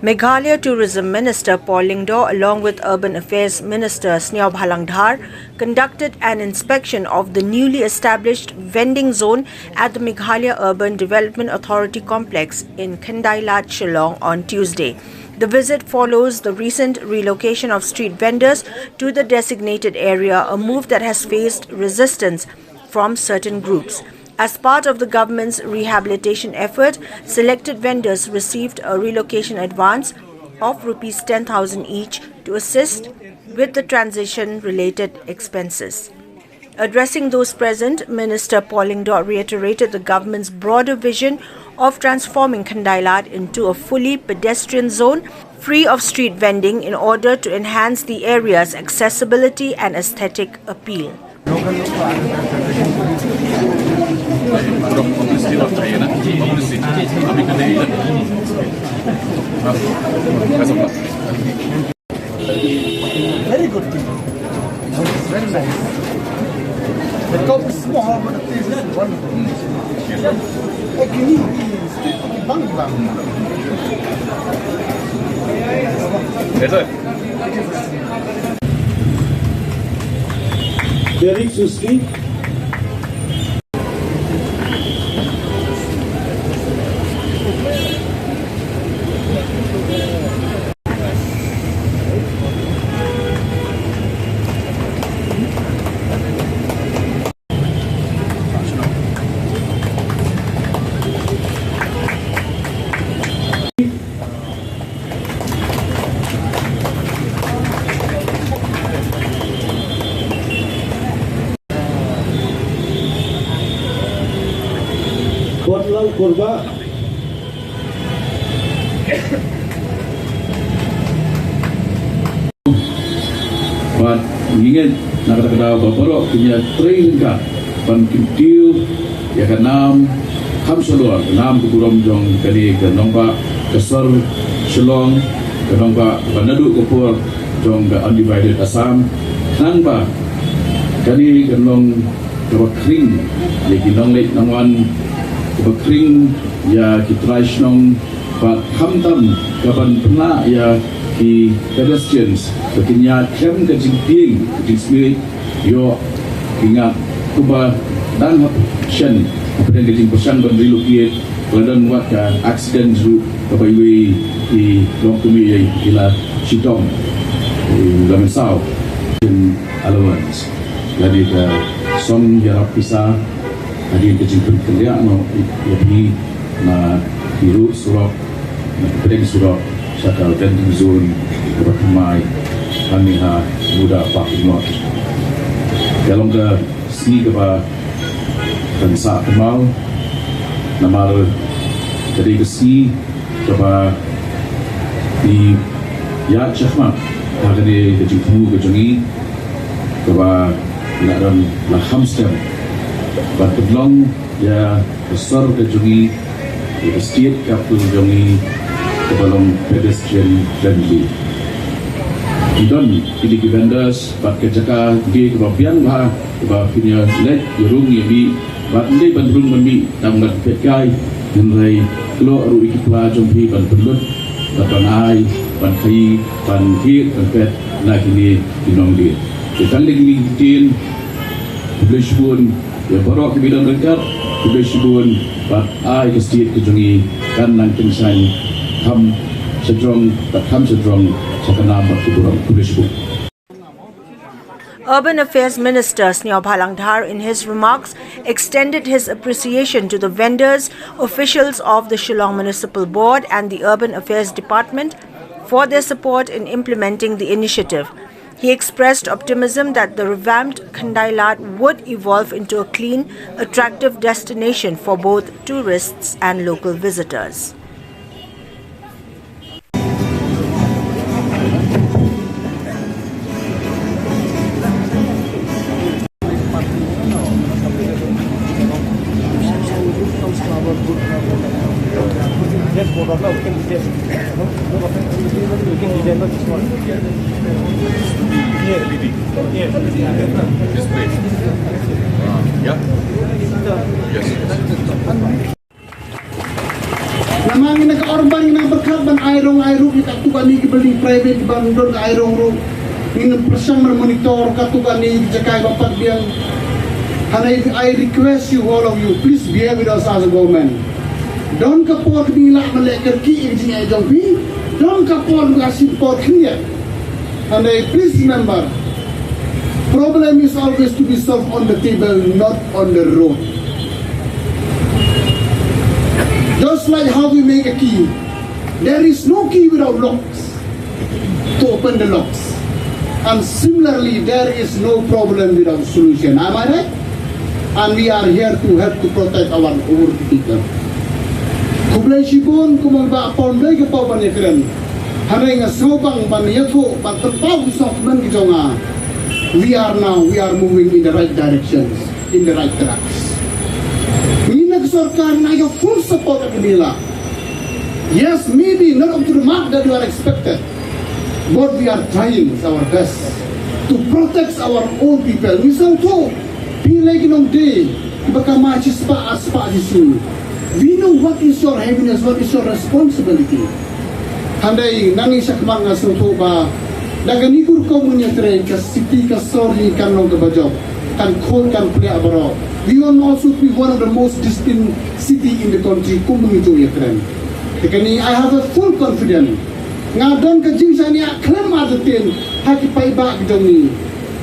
Meghalaya Tourism Minister Paul Lyngdoh, along with Urban Affairs Minister Sniawbhalang Dhar, conducted an inspection of the newly established Vending Zone at the Meghalaya Urban Development Authority complex in Khyndailad, Shillong on Tuesday. The visit follows the recent relocation of street vendors to the designated area, a move that has faced resistance from certain groups. As part of the government's rehabilitation effort, selected vendors received a relocation advance of Rs 10,000 each to assist with the transition-related expenses. Addressing those present, Minister Paul Lyngdoh reiterated the government's broader vision of transforming Khyndailad into a fully pedestrian zone free of street vending in order to enhance the area's accessibility and aesthetic appeal. Very good thing. Very nice. The top is small, but the taste is wonderful. Yes, sir. Derek Suski. Portland Kurba. But ingin nak kata bapak punya train kan, pan kintiu ya kanam ham seluar kanam kuburam jong kali kanongpa kesar Shillong kanongpa Banadu kupur jong ke undivided Assam nangpa kali kanong kering ya kinong lek nangwan kering ya kitrais nong pat hamtam kapan pernah ya di pedestrians ketika kem ke jingping di spirit yo ingat kuba dan shen apa yang kejing pesan dan relocate keladang buat ke accident zu kebayui di lokumi ila Shillong lamensau allowance jadi ke som jarap pisah ada kejing kerja no lebih na biru surau na pedeng surau sakal Vending Zone berkemai kamiha MUDA Pak Not dalam ke sini kepa bangsa kemal namar dari kesi kepa di ya cakma kagane kejingmu kejongi kepa ilaran la hamster bat pedlong ya besar kejongi di setiap kapul jongi kebalong pedestrian friendly. Dan ini vendors bat kejaka di kebabian bah kebapinya lek yerung yemi bat ndai bandrung mami tambat pekai nrai klo aru ikipla jompi ban pendut ban ai ban kai ban hir ban pet na kini dinong dia ketang lagi tin bleshbun ya barok ke bidang dekat bleshbun bat ai ke setiap kejongi kan nang pensan ham sedrong tak ham sedrong sakanam kuburam kulishbu. Urban Affairs Minister Sniawbhalang Dhar, in his remarks, extended his appreciation to the vendors, officials of the Shillong Municipal Board and the Urban Affairs Department for their support in implementing the initiative. He expressed optimism that the revamped Khyndailad would evolve into a clean, attractive destination for both tourists and local visitors. This place. Yeah. Yes. Namangin nag-urban na berkat dapat ban airong kita tukan ni beli private ban don ka airong ro minum persang monitor ka tukan ni jakai bapak biang. And I request you, all of you, please bear with us as a government. Don't support me like malaikat ki in sini ajong pi. Don't support me as support here. And please remember, problem is always to be solved on the table, not on the road. Just like how we make a key, there is no key without locks to open the locks. And similarly, there is no problem without solution. Am I right? And we are here to help to protect our own people. Kublai sipun kumangba apon lagi ke pau banekren. Hari nga sobang baniyatho batpau softman kijonga. We are moving in the right directions, in the right tracks. Minag sarkar na your full support of nila. Yes, maybe not up to the mark that you are expected, but we are trying our best to protect our own people. We so too. Pilih kinong day, baka machis pa aspa disu. We know what is your heaviness, what is your responsibility. Handay nangis sa mga suto ba, naganigur ko mo niya train, kasiti ka sorry kan nong kabajok, kan kol kan play abaro. We want also to be one of the most disciplined city in the country, kung mungito niya train. Kani, I have a full confidence. Nga doon ka jingsa niya, klam adatin, hakipay ba gidong ni.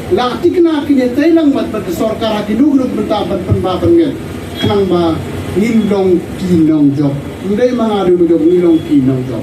Laktik na kinitay lang matpag sarkar kinugrog bentapan panbapan ngel kanang ba nilong kinong job. Hindi mga dumudog nilong kinong job.